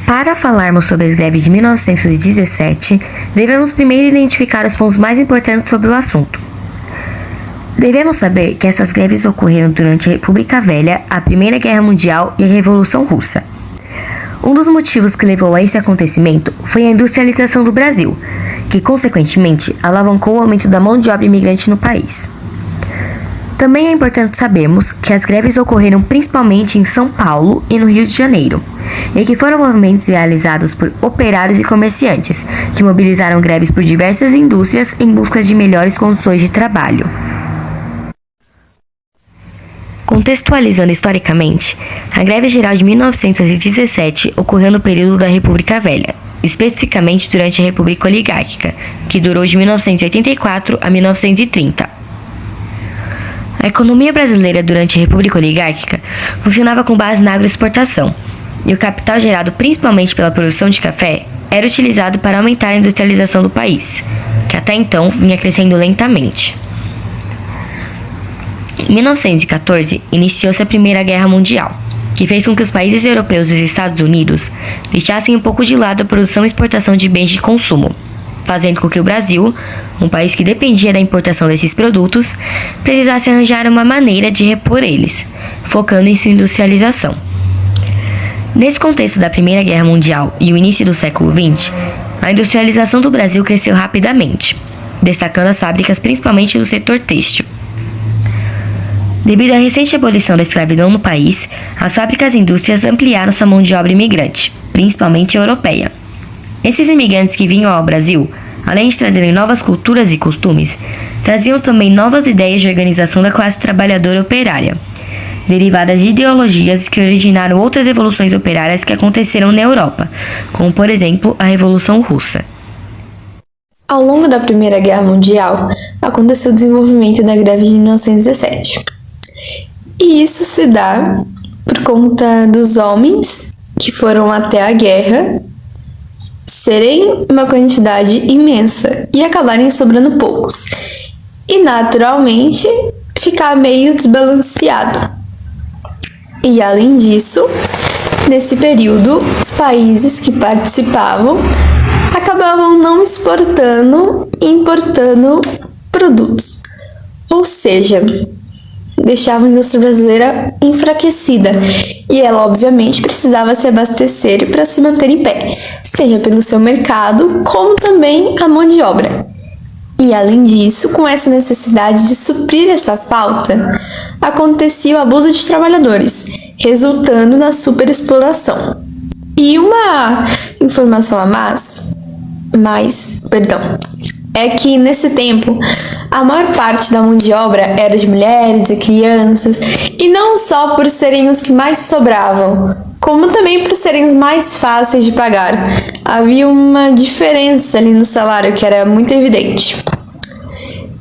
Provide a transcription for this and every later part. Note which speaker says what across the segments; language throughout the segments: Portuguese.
Speaker 1: Para falarmos sobre as greves de 1917, devemos primeiro identificar os pontos mais importantes sobre o assunto. Devemos saber que essas greves ocorreram durante a República Velha, a Primeira Guerra Mundial e a Revolução Russa. Um dos motivos que levou a esse acontecimento foi a industrialização do Brasil, que consequentemente alavancou o aumento da mão de obra imigrante no país. Também é importante sabermos que as greves ocorreram principalmente em São Paulo e no Rio de Janeiro, e que foram movimentos realizados por operários e comerciantes, que mobilizaram greves por diversas indústrias em busca de melhores condições de trabalho. Contextualizando historicamente, a greve geral de 1917 ocorreu no período da República Velha, especificamente durante a República Oligárquica, que durou de 1984 a 1930. A economia brasileira durante a República Oligárquica funcionava com base na agroexportação, e o capital gerado principalmente pela produção de café era utilizado para aumentar a industrialização do país, que até então vinha crescendo lentamente. Em 1914, iniciou-se a Primeira Guerra Mundial, que fez com que os países europeus e os Estados Unidos deixassem um pouco de lado a produção e exportação de bens de consumo, fazendo com que o Brasil, um país que dependia da importação desses produtos, precisasse arranjar uma maneira de repor eles, focando em sua industrialização. Nesse contexto da Primeira Guerra Mundial e o início do século XX, a industrialização do Brasil cresceu rapidamente, destacando as fábricas principalmente do setor têxtil. Devido à recente abolição da escravidão no país, as fábricas e indústrias ampliaram sua mão de obra imigrante, principalmente europeia. Esses imigrantes que vinham ao Brasil, além de trazerem novas culturas e costumes, traziam também novas ideias de organização da classe trabalhadora operária, derivadas de ideologias que originaram outras revoluções operárias que aconteceram na Europa, como por exemplo a Revolução Russa.
Speaker 2: Ao longo da Primeira Guerra Mundial, aconteceu o desenvolvimento da greve de 1917. E isso se dá por conta dos homens que foram até a guerra serem uma quantidade imensa e acabarem sobrando poucos. E naturalmente ficar meio desbalanceado. E além disso, nesse período, os países que participavam acabavam não exportando e importando produtos. Ou seja, deixava a indústria brasileira enfraquecida e ela obviamente precisava se abastecer para se manter em pé, seja pelo seu mercado, como também a mão de obra. E além disso, com essa necessidade de suprir essa falta, acontecia o abuso de trabalhadores, resultando na superexploração. E uma informação a mais, é que nesse tempo a maior parte da mão de obra era de mulheres e crianças, e não só por serem os que mais sobravam, como também por serem os mais fáceis de pagar. Havia uma diferença ali no salário que era muito evidente.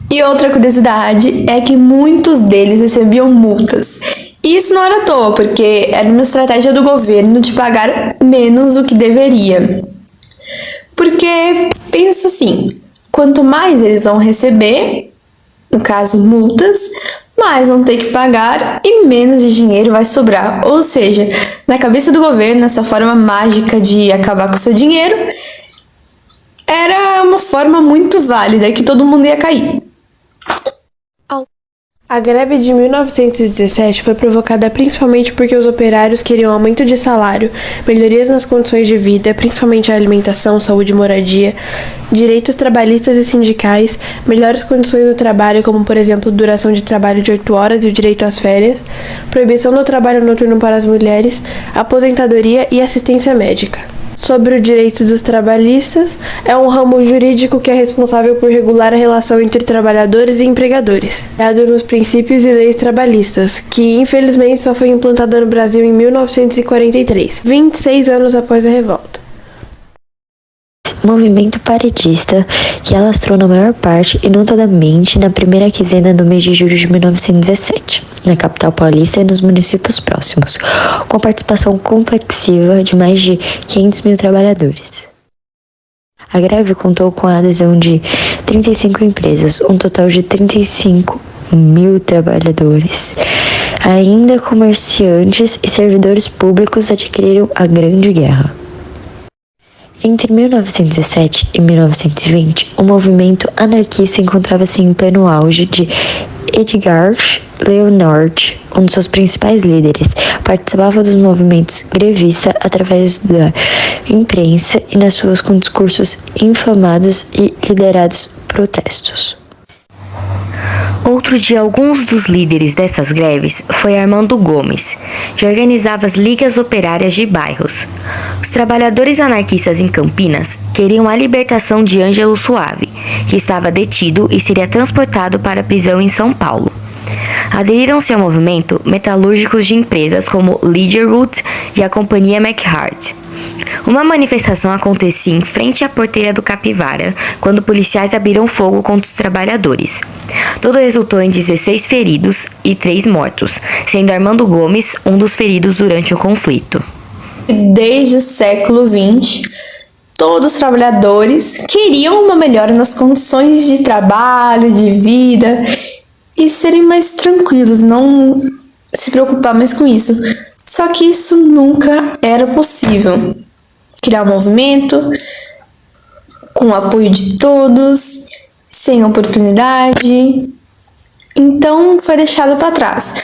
Speaker 2: E outra curiosidade é que muitos deles recebiam multas. E isso não era à toa, porque era uma estratégia do governo de pagar menos do que deveria. Porque, pensa assim, quanto mais eles vão receber, no caso multas, mais vão ter que pagar e menos de dinheiro vai sobrar. Ou seja, na cabeça do governo, essa forma mágica de acabar com o seu dinheiro era uma forma muito válida que todo mundo ia cair.
Speaker 3: A greve de 1917 foi provocada principalmente porque os operários queriam aumento de salário, melhorias nas condições de vida, principalmente a alimentação, saúde e moradia, direitos trabalhistas e sindicais, melhores condições do trabalho, como por exemplo duração de trabalho de 8 horas e o direito às férias, proibição do trabalho noturno para as mulheres, aposentadoria e assistência médica. Sobre o direito dos trabalhistas, é um ramo jurídico que é responsável por regular a relação entre trabalhadores e empregadores, baseado nos princípios e leis trabalhistas, que infelizmente só foi implantada no Brasil em 1943, 26 anos após a revolta.
Speaker 4: Movimento paredista que alastrou na maior parte e notadamente na primeira quinzena do mês de julho de 1917, na capital paulista e nos municípios próximos, com participação complexiva de mais de 500 mil trabalhadores. A greve contou com a adesão de 35 empresas, um total de 35 mil trabalhadores. Ainda comerciantes e servidores públicos adquiriram a Grande Guerra. Entre 1917 e 1920, o movimento anarquista encontrava-se em pleno auge de Edgar Leonard, um de seus principais líderes, participava dos movimentos grevistas através da imprensa e nas ruas com discursos inflamados e liderados protestos.
Speaker 1: Outro de alguns dos líderes dessas greves foi Armando Gomes, que organizava as ligas operárias de bairros. Os trabalhadores anarquistas em Campinas queriam a libertação de Ângelo Suave, que estava detido e seria transportado para a prisão em São Paulo. Aderiram-se ao movimento metalúrgicos de empresas como Ligerwood e a Companhia McHardt. Uma manifestação acontecia em frente à porteira do Capivara, quando policiais abriram fogo contra os trabalhadores. Tudo resultou em 16 feridos e 3 mortos, sendo Armando Gomes um dos feridos durante o conflito.
Speaker 2: Desde o século XX, todos os trabalhadores queriam uma melhora nas condições de trabalho, de vida e serem mais tranquilos, não se preocupar mais com isso. Só que isso nunca era possível. Criar um movimento com o apoio de todos, sem oportunidade. Então foi deixado para trás,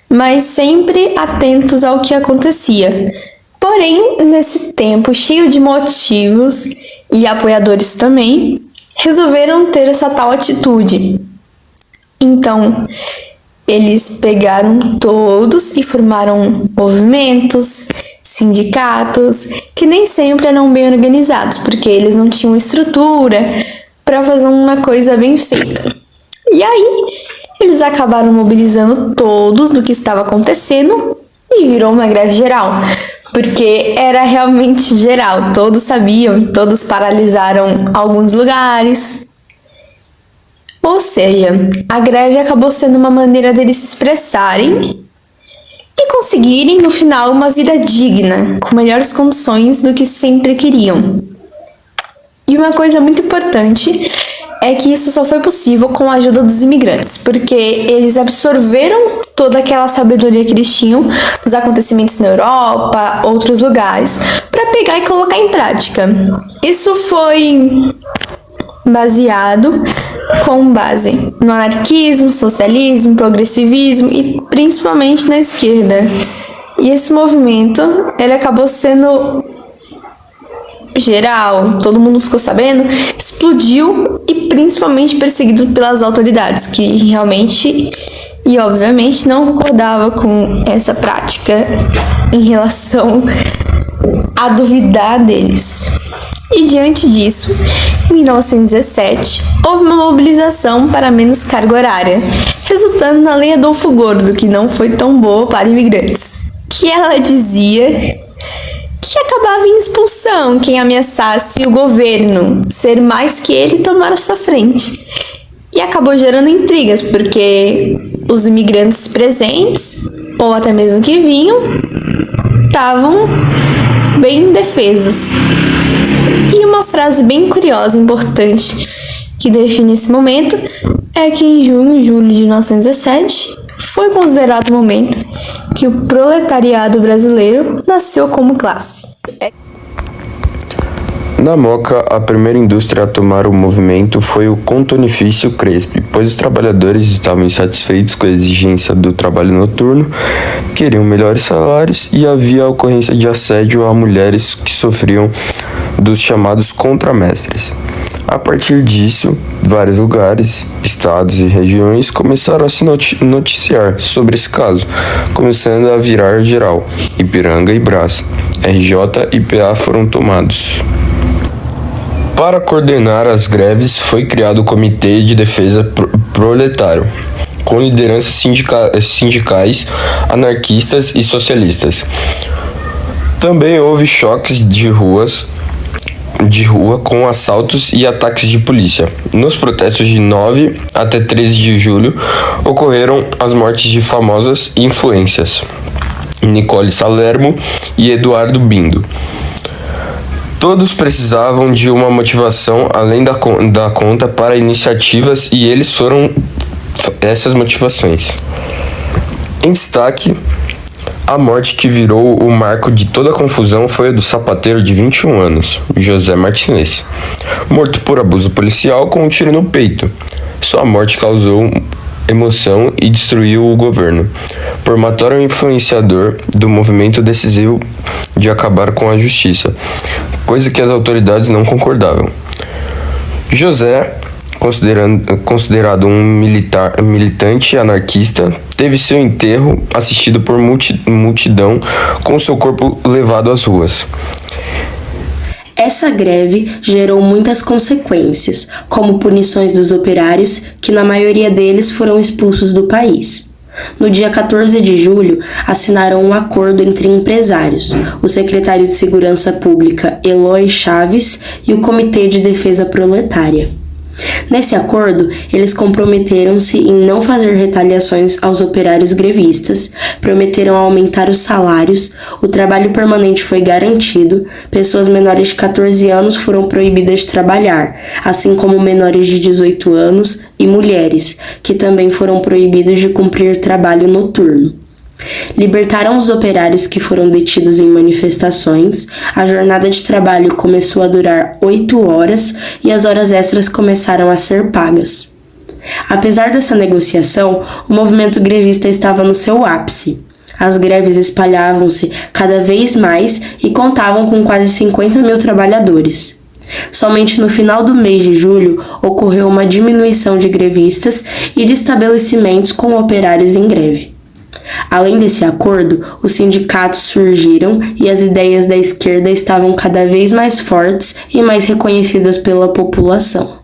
Speaker 2: mas sempre atentos ao que acontecia. Porém, nesse tempo cheio de motivos e apoiadores também, resolveram ter essa tal atitude. Então, eles pegaram todos e formaram movimentos, sindicatos, que nem sempre eram bem organizados, porque eles não tinham estrutura para fazer uma coisa bem feita. E aí, eles acabaram mobilizando todos do que estava acontecendo e virou uma greve geral, porque era realmente geral, todos sabiam, todos paralisaram alguns lugares. Ou seja, a greve acabou sendo uma maneira deles se expressarem e conseguirem, no final, uma vida digna, com melhores condições do que sempre queriam. E uma coisa muito importante é que isso só foi possível com a ajuda dos imigrantes, porque eles absorveram toda aquela sabedoria que eles tinham dos acontecimentos na Europa, outros lugares, para pegar e colocar em prática. Isso foi baseado com base no anarquismo, socialismo, progressivismo e principalmente na esquerda. E esse movimento, ele acabou sendo geral, todo mundo ficou sabendo, explodiu e principalmente perseguido pelas autoridades, que realmente e obviamente não concordava com essa prática em relação a duvidar deles. E diante disso, em 1917, houve uma mobilização para menos carga horária, resultando na Lei Adolfo Gordo, que não foi tão boa para imigrantes, que ela dizia que acabava em expulsão quem ameaçasse o governo ser mais que ele e tomar a sua frente. E acabou gerando intrigas, porque os imigrantes presentes, ou até mesmo que vinham, estavam bem indefesos. E uma frase bem curiosa e importante que define esse momento é que em junho e julho de 1917 foi considerado o momento que o proletariado brasileiro nasceu como classe.
Speaker 5: Na Moca, a primeira indústria a tomar o movimento foi o Contonifício Cresp, pois os trabalhadores estavam insatisfeitos com a exigência do trabalho noturno, queriam melhores salários e havia a ocorrência de assédio a mulheres que sofriam dos chamados contramestres. A partir disso, vários lugares, estados e regiões começaram a se noticiar sobre esse caso, começando a virar geral. Ipiranga e Brás, RJ e PA foram tomados. Para coordenar as greves, foi criado o Comitê de Defesa Proletário, com lideranças sindicais, anarquistas e socialistas. Também houve choques de rua com assaltos e ataques de polícia. Nos protestos de 9 até 13 de julho, ocorreram as mortes de famosas influências, Nicole Salermo e Eduardo Bindo. Todos precisavam de uma motivação além da conta para iniciativas e eles foram essas motivações. Em destaque, A morte que virou o marco de toda a confusão foi a do sapateiro de 21 anos, José Martinez, morto por abuso policial com um tiro no peito. Sua morte causou emoção e destruiu o governo, por matar um influenciador do movimento decisivo de acabar com a justiça, coisa que as autoridades não concordavam. José, considerado um militante anarquista, teve seu enterro assistido por multidão com seu corpo levado às ruas.
Speaker 6: Essa greve gerou muitas consequências, como punições dos operários, que na maioria deles foram expulsos do país. No dia 14 de julho, assinaram um acordo entre empresários, o secretário de Segurança Pública Eloy Chaves e o Comitê de Defesa Proletária. Nesse acordo, eles comprometeram-se em não fazer retaliações aos operários grevistas, prometeram aumentar os salários, o trabalho permanente foi garantido, pessoas menores de 14 anos foram proibidas de trabalhar, assim como menores de 18 anos e mulheres, que também foram proibidos de cumprir trabalho noturno. Libertaram os operários que foram detidos em manifestações, a jornada de trabalho começou a durar 8 horas e as horas extras começaram a ser pagas. Apesar dessa negociação, o movimento grevista estava no seu ápice. As greves espalhavam-se cada vez mais e contavam com quase 50 mil trabalhadores. Somente no final do mês de julho ocorreu uma diminuição de grevistas e de estabelecimentos com operários em greve. Além desse acordo, os sindicatos surgiram e as ideias da esquerda estavam cada vez mais fortes e mais reconhecidas pela população.